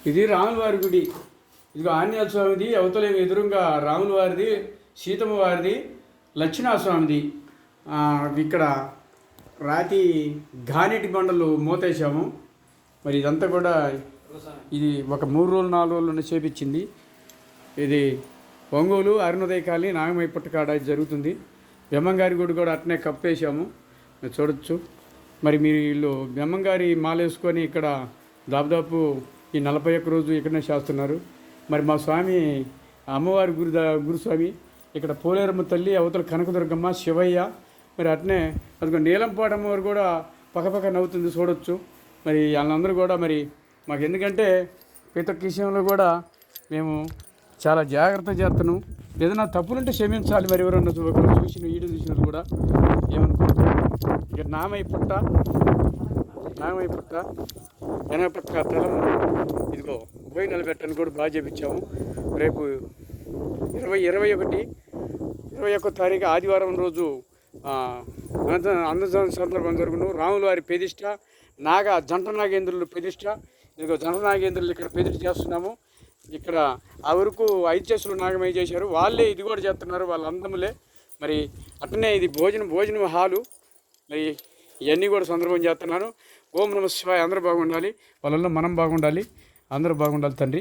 ఇది రాములవారి గుడి. ఇదిగో ఆంజనేయ స్వామిది, అవతల ఎదురుగా రాముల వారిది, సీతమ్మ వారిది, లక్ష్మణస్వామిది. ఇక్కడ రాతి ఘానేటి బండలు మూతేసాము. మరి ఇదంతా కూడా ఇది ఒక 3 రోజులు 4 రోజులు చేపించింది. ఇది ఒంగోలు అరుణోదయ కాలనీ నాగమయ్య పుట్టకాడ జరుగుతుంది. బెమ్మంగారి గుడి కూడా అట్నే కప్పేసాము, చూడొచ్చు. మరి మీరు వీళ్ళు బెమ్మంగారి మాల వేసుకొని ఇక్కడ దాదాపు ఈ 41 రోజు ఇక్కడనే చేస్తున్నారు. మరి మా స్వామి అమ్మవారి గురుస్వామి ఇక్కడ పోలేరమ్మ తల్లి, అవతల కనకదుర్గమ్మ, శివయ్య, మరి అట్నే అదిగో నీలంపాటి అమ్మవారు కూడా పక్కపక్క నవ్వుతుంది, చూడొచ్చు. మరి వాళ్ళందరూ కూడా మరి మాకు ఎందుకంటే ప్రతి ఒక్క విషయంలో కూడా మేము చాలా జాగ్రత్త చేస్తున్నాం. ఏదైనా తప్పులుంటే క్షమించాలి. మరి ఎవరన్నా చూసిన వీడియో చూసినది కూడా ఏమనుకుంటారు. ఇక నాగమయ్య పుట్ట వెనకపక్క తలము ఇదిగో పోయి నిలబెట్టని కూడా బాగా చేపించాము. రేపు 21 తారీఖు ఆదివారం రోజు అన్నదాన సందర్భం జరుగును. రాముల వారి ప్రతిష్ట, జంట నాగేంద్రులు ప్రతిష్ట. ఇదిగో జంట నాగేంద్రులు ఇక్కడ ప్రతిష్ట చేస్తున్నాము. ఇక్కడ ఆ వరకు 5 చేతులు నాగమయ్య చేశారు, వాళ్ళే ఇది కూడా చేస్తున్నారు, వాళ్ళ అందములే. మరి అట్నే ఇది భోజనం హాలు. మరి ఇవన్నీ కూడా సందర్భం చేస్తున్నాను. ఓం నమః శివాయ. అందరూ బాగుండాలి, వాళ్ళల్లో మనం బాగుండాలి, అందరూ బాగుండాలి తండ్రి.